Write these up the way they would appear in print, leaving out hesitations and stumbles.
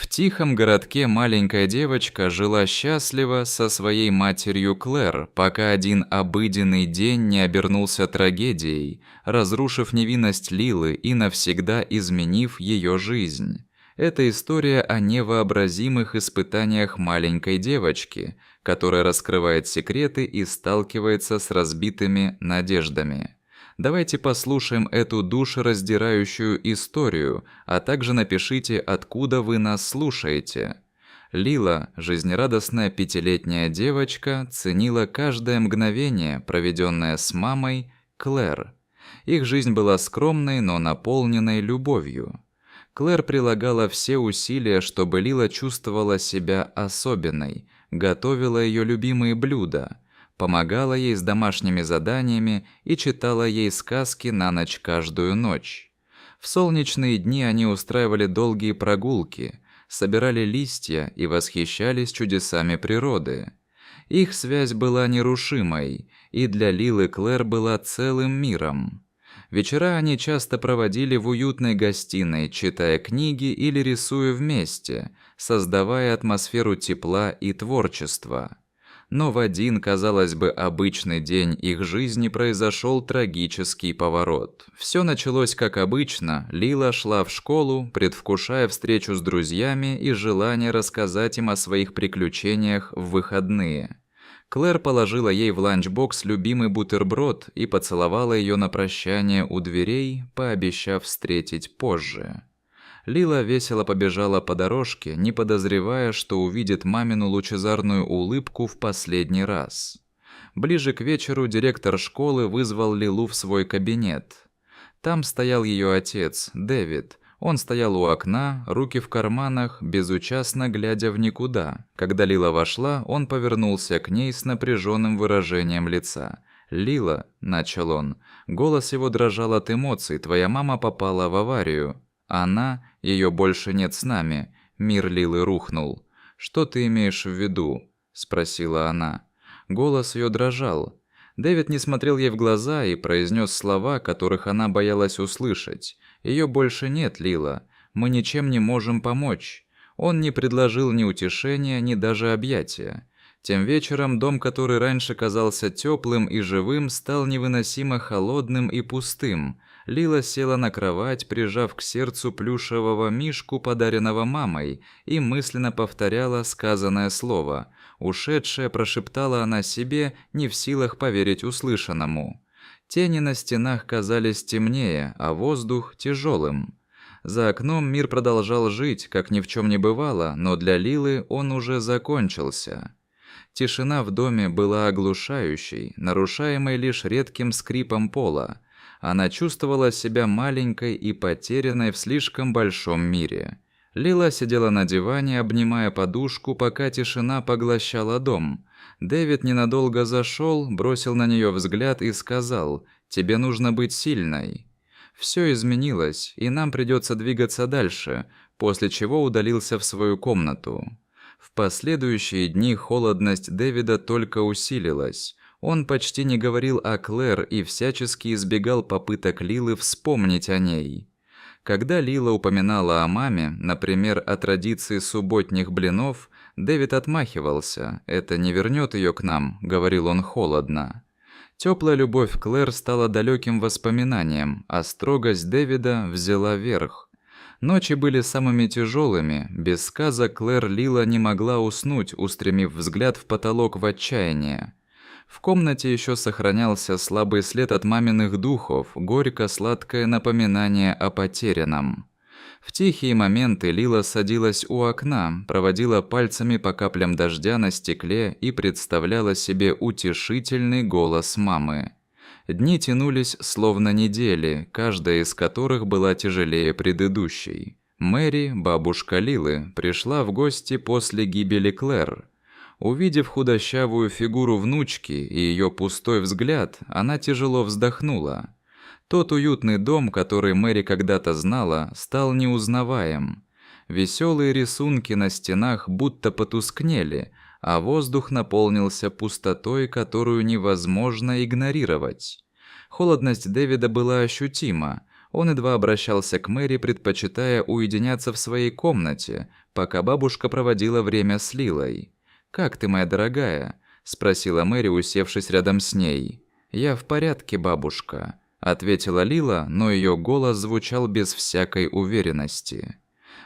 В тихом городке маленькая девочка жила счастливо со своей матерью Клэр, пока один обыденный день не обернулся трагедией, разрушив невинность Лилы и навсегда изменив ее жизнь. Это история о невообразимых испытаниях маленькой девочки, которая раскрывает секреты и сталкивается с разбитыми надеждами. Давайте послушаем эту душераздирающую историю, а также напишите, откуда вы нас слушаете. Лила, жизнерадостная пятилетняя девочка, ценила каждое мгновение, проведенное с мамой Клэр. Их жизнь была скромной, но наполненной любовью. Клэр прилагала все усилия, чтобы Лила чувствовала себя особенной, готовила ее любимые блюда, помогала ей с домашними заданиями и читала ей сказки на ночь каждую ночь. В солнечные дни они устраивали долгие прогулки, собирали листья и восхищались чудесами природы. Их связь была нерушимой, и для Лилы Клэр была целым миром. Вечера они часто проводили в уютной гостиной, читая книги или рисуя вместе, создавая атмосферу тепла и творчества. Но в один, казалось бы, обычный день их жизни произошел трагический поворот. Все началось как обычно. Лила шла в школу, предвкушая встречу с друзьями и желание рассказать им о своих приключениях в выходные. Клэр положила ей в ланчбокс любимый бутерброд и поцеловала ее на прощание у дверей, пообещав встретить позже. Лила весело побежала по дорожке, не подозревая, что увидит мамину лучезарную улыбку в последний раз. Ближе к вечеру директор школы вызвал Лилу в свой кабинет. Там стоял ее отец, Дэвид. Он стоял у окна, руки в карманах, безучастно глядя в никуда. Когда Лила вошла, он повернулся к ней с напряженным выражением лица. «Лила», — начал он, — голос его дрожал от эмоций, — «твоя мама попала в аварию. Ее больше нет с нами». Мир Лилы рухнул. «Что ты имеешь в виду?» – спросила она. Голос ее дрожал. Дэвид не смотрел ей в глаза и произнес слова, которых она боялась услышать. «Ее больше нет, Лила. Мы ничем не можем помочь». Он не предложил ни утешения, ни даже объятия. Тем вечером дом, который раньше казался теплым и живым, стал невыносимо холодным и пустым. Лила села на кровать, прижав к сердцу плюшевого мишку, подаренного мамой, и мысленно повторяла сказанное слово. Ушедшая прошептала она себе, не в силах поверить услышанному. Тени на стенах казались темнее, а воздух тяжелым. За окном мир продолжал жить, как ни в чем не бывало, но для Лилы он уже закончился. Тишина в доме была оглушающей, нарушаемой лишь редким скрипом пола. Она чувствовала себя маленькой и потерянной в слишком большом мире. Лила сидела на диване, обнимая подушку, пока тишина поглощала дом. Дэвид ненадолго зашел, бросил на нее взгляд и сказал: «Тебе нужно быть сильной». Все изменилось, и нам придется двигаться дальше, после чего удалился в свою комнату. В последующие дни холодность Дэвида только усилилась. Он почти не говорил о Клэр и всячески избегал попыток Лилы вспомнить о ней. Когда Лила упоминала о маме, например, о традиции субботних блинов, Дэвид отмахивался. «Это не вернет ее к нам», — говорил он холодно. Теплая любовь Клэр стала далеким воспоминанием, а строгость Дэвида взяла верх. Ночи были самыми тяжелыми. Без сказок Клэр Лила не могла уснуть, устремив взгляд в потолок в отчаянии. В комнате еще сохранялся слабый след от маминых духов, горько-сладкое напоминание о потерянном. В тихие моменты Лила садилась у окна, проводила пальцами по каплям дождя на стекле и представляла себе утешительный голос мамы. Дни тянулись словно недели, каждая из которых была тяжелее предыдущей. Мэри, бабушка Лилы, пришла в гости после гибели Клэр. Увидев худощавую фигуру внучки и ее пустой взгляд, она тяжело вздохнула. Тот уютный дом, который Мэри когда-то знала, стал неузнаваем. Веселые рисунки на стенах будто потускнели, а воздух наполнился пустотой, которую невозможно игнорировать. Холодность Дэвида была ощутима. Он едва обращался к Мэри, предпочитая уединяться в своей комнате, пока бабушка проводила время с Лилой. «Как ты, моя дорогая?» – спросила Мэри, усевшись рядом с ней. «Я в порядке, бабушка», – ответила Лила, но ее голос звучал без всякой уверенности.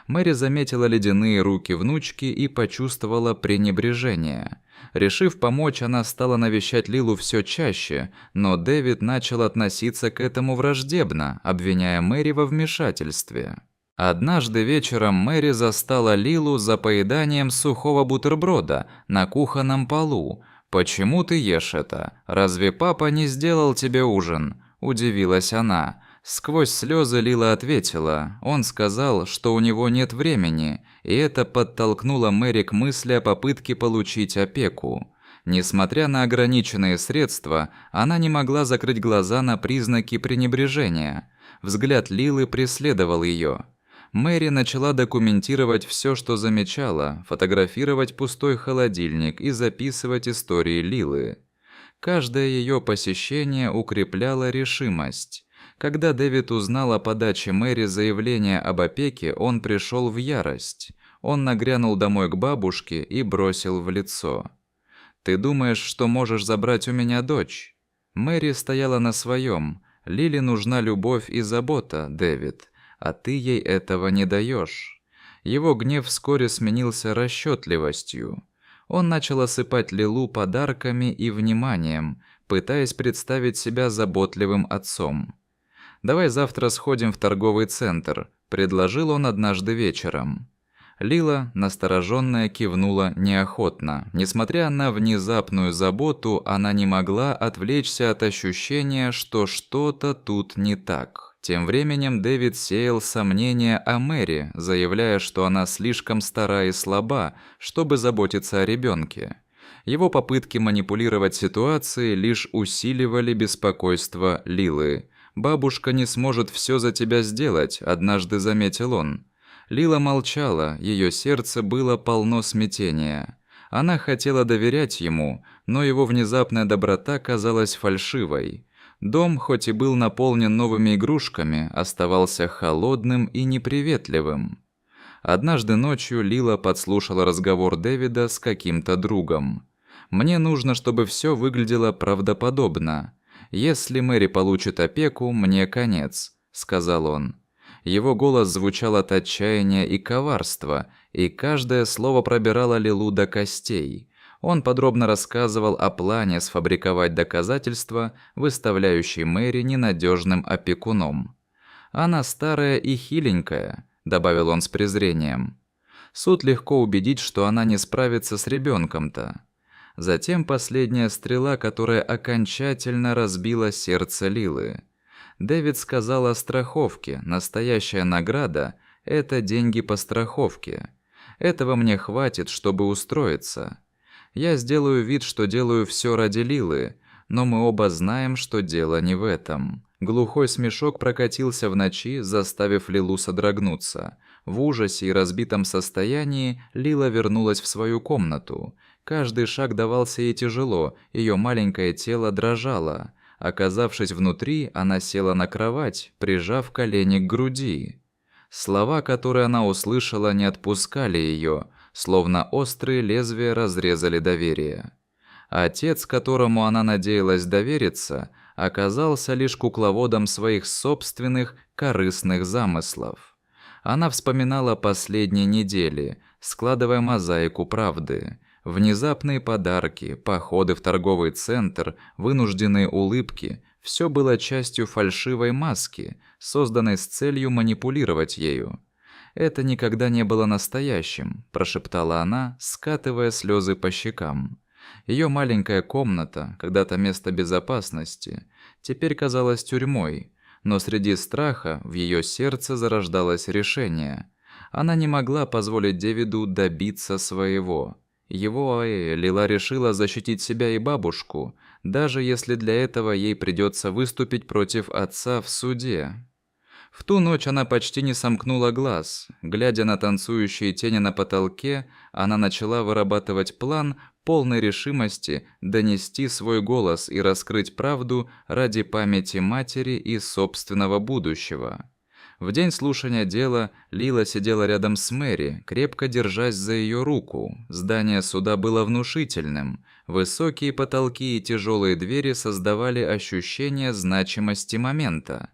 Мэри заметила ледяные руки внучки и почувствовала пренебрежение. Решив помочь, она стала навещать Лилу все чаще, но Дэвид начал относиться к этому враждебно, обвиняя Мэри во вмешательстве. Однажды вечером Мэри застала Лилу за поеданием сухого бутерброда на кухонном полу. «Почему ты ешь это? Разве папа не сделал тебе ужин?» – удивилась она. Сквозь слезы Лила ответила. Он сказал, что у него нет времени, и это подтолкнуло Мэри к мысли о попытке получить опеку. Несмотря на ограниченные средства, она не могла закрыть глаза на признаки пренебрежения. Взгляд Лилы преследовал ее. Мэри начала документировать все, что замечала, фотографировать пустой холодильник и записывать истории Лилы. Каждое ее посещение укрепляло решимость. Когда Дэвид узнал о подаче Мэри заявления об опеке, он пришел в ярость. Он нагрянул домой к бабушке и бросил в лицо. «Ты думаешь, что можешь забрать у меня дочь?» Мэри стояла на своем. «Лиле нужна любовь и забота, Дэвид, а ты ей этого не даешь». Его гнев вскоре сменился расчетливостью. Он начал осыпать Лилу подарками и вниманием, пытаясь представить себя заботливым отцом. «Давай завтра сходим в торговый центр», – предложил он однажды вечером. Лила, настороженная, кивнула неохотно. Несмотря на внезапную заботу, она не могла отвлечься от ощущения, что что-то тут не так. Тем временем Дэвид сеял сомнения о Мэри, заявляя, что она слишком стара и слаба, чтобы заботиться о ребенке. Его попытки манипулировать ситуацией лишь усиливали беспокойство Лилы. «Бабушка не сможет все за тебя сделать», – однажды заметил он. Лила молчала, ее сердце было полно смятения. Она хотела доверять ему, но его внезапная доброта казалась фальшивой. Дом, хоть и был наполнен новыми игрушками, оставался холодным и неприветливым. Однажды ночью Лила подслушала разговор Дэвида с каким-то другом. «Мне нужно, чтобы все выглядело правдоподобно. Если Мэри получит опеку, мне конец», – сказал он. Его голос звучал от отчаяния и коварства, и каждое слово пробирало Лилу до костей. Он подробно рассказывал о плане сфабриковать доказательства, выставляющие Мэри ненадежным опекуном. «Она старая и хиленькая», – добавил он с презрением. «Суд легко убедить, что она не справится с ребенком-то». Затем последняя стрела, которая окончательно разбила сердце Лилы. Дэвид сказал о страховке. Настоящая награда – это деньги по страховке. Этого мне хватит, чтобы устроиться. Я сделаю вид, что делаю все ради Лилы, но мы оба знаем, что дело не в этом. Глухой смешок прокатился в ночи, заставив Лилу содрогнуться. В ужасе и разбитом состоянии Лила вернулась в свою комнату. Каждый шаг давался ей тяжело, ее маленькое тело дрожало. Оказавшись внутри, она села на кровать, прижав колени к груди. Слова, которые она услышала, не отпускали ее, словно острые лезвия разрезали доверие. Отец, которому она надеялась довериться, оказался лишь кукловодом своих собственных корыстных замыслов. Она вспоминала последние недели, складывая мозаику правды. Внезапные подарки, походы в торговый центр, вынужденные улыбки – все было частью фальшивой маски, созданной с целью манипулировать ею. «Это никогда не было настоящим», – прошептала она, скатывая слезы по щекам. Ее маленькая комната, когда-то место безопасности, теперь казалась тюрьмой, но среди страха в ее сердце зарождалось решение. Она не могла позволить Дэвиду добиться своего. Лила решила защитить себя и бабушку, даже если для этого ей придется выступить против отца в суде. В ту ночь она почти не сомкнула глаз. Глядя на танцующие тени на потолке, она начала вырабатывать план полной решимости донести свой голос и раскрыть правду ради памяти матери и собственного будущего. В день слушания дела Лила сидела рядом с Мэри, крепко держась за ее руку. Здание суда было внушительным. Высокие потолки и тяжелые двери создавали ощущение значимости момента.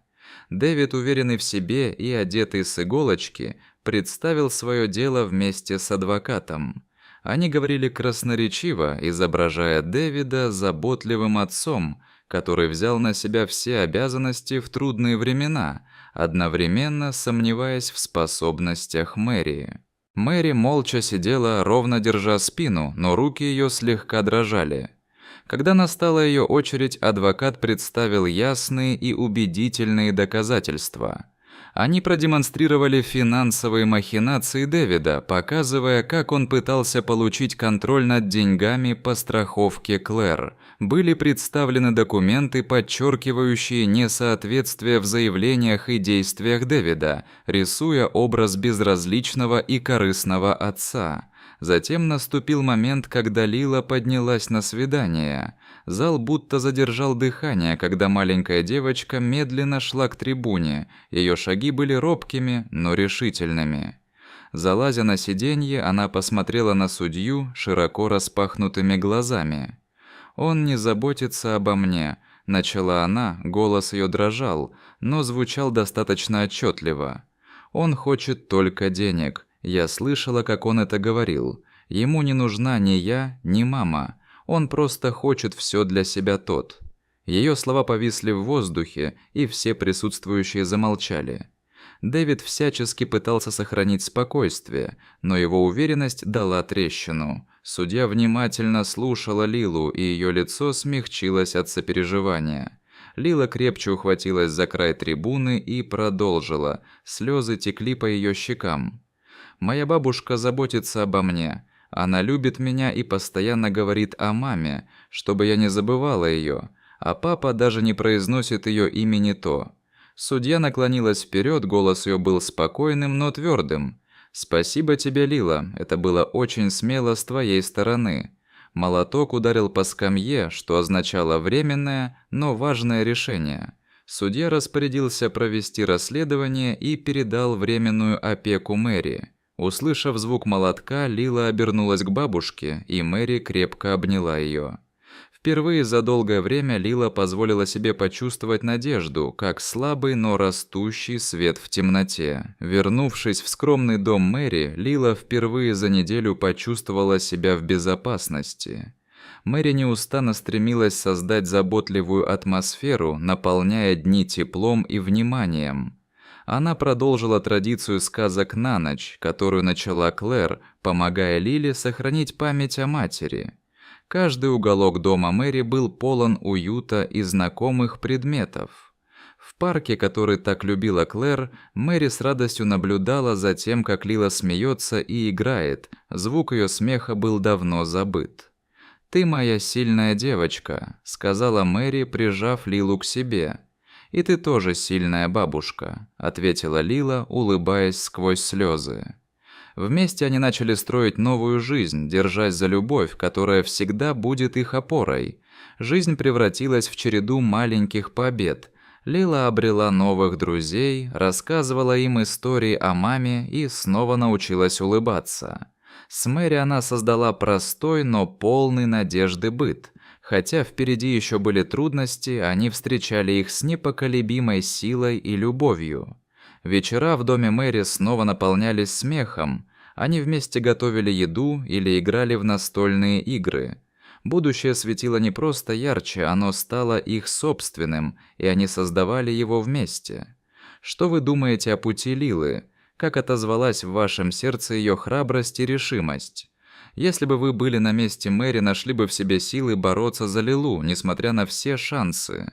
Дэвид, уверенный в себе и одетый с иголочки, представил свое дело вместе с адвокатом. Они говорили красноречиво, изображая Дэвида заботливым отцом, который взял на себя все обязанности в трудные времена, одновременно сомневаясь в способностях Мэри. Мэри молча сидела, ровно держа спину, но руки ее слегка дрожали. Когда настала ее очередь, адвокат представил ясные и убедительные доказательства. Они продемонстрировали финансовые махинации Дэвида, показывая, как он пытался получить контроль над деньгами по страховке Клэр. Были представлены документы, подчеркивающие несоответствие в заявлениях и действиях Дэвида, рисуя образ безразличного и корыстного отца. Затем наступил момент, когда Лила поднялась на свидание. Зал будто задержал дыхание, когда маленькая девочка медленно шла к трибуне. Ее шаги были робкими, но решительными. Залазя на сиденье, она посмотрела на судью широко распахнутыми глазами. «Он не заботится обо мне», — начала она, голос ее дрожал, но звучал достаточно отчетливо. «Он хочет только денег. Я слышала, как он это говорил. Ему не нужна ни я, ни мама. Он просто хочет все для себя тот». Ее слова повисли в воздухе, и все присутствующие замолчали. Дэвид всячески пытался сохранить спокойствие, но его уверенность дала трещину. Судья внимательно слушала Лилу, и ее лицо смягчилось от сопереживания. Лила крепче ухватилась за край трибуны и продолжила. Слезы текли по ее щекам. «Моя бабушка заботится обо мне. Она любит меня и постоянно говорит о маме, чтобы я не забывала ее, а папа даже не произносит ее имени то». Судья наклонилась вперед, голос ее был спокойным, но твердым. «Спасибо тебе, Лила, это было очень смело с твоей стороны». Молоток ударил по скамье, что означало временное, но важное решение. Судья распорядился провести расследование и передал временную опеку Мэри. Услышав звук молотка, Лила обернулась к бабушке, и Мэри крепко обняла ее. Впервые за долгое время Лила позволила себе почувствовать надежду, как слабый, но растущий свет в темноте. Вернувшись в скромный дом Мэри, Лила впервые за неделю почувствовала себя в безопасности. Мэри неустанно стремилась создать заботливую атмосферу, наполняя дни теплом и вниманием. Она продолжила традицию сказок на ночь, которую начала Клэр, помогая Лиле сохранить память о матери. Каждый уголок дома Мэри был полон уюта и знакомых предметов. В парке, который так любила Клэр, Мэри с радостью наблюдала за тем, как Лила смеется и играет. Звук ее смеха был давно забыт. «Ты моя сильная девочка», — сказала Мэри, прижав Лилу к себе. «И ты тоже сильная бабушка», — ответила Лила, улыбаясь сквозь слезы. Вместе они начали строить новую жизнь, держась за любовь, которая всегда будет их опорой. Жизнь превратилась в череду маленьких побед. Лила обрела новых друзей, рассказывала им истории о маме и снова научилась улыбаться. С Мэри она создала простой, но полный надежды быт. Хотя впереди еще были трудности, они встречали их с непоколебимой силой и любовью. Вечера в доме Мэри снова наполнялись смехом. Они вместе готовили еду или играли в настольные игры. Будущее светило не просто ярче, оно стало их собственным, и они создавали его вместе. Что вы думаете о пути Лилы? Как отозвалась в вашем сердце ее храбрость и решимость? Если бы вы были на месте Мэри, нашли бы в себе силы бороться за Лилу, несмотря на все шансы.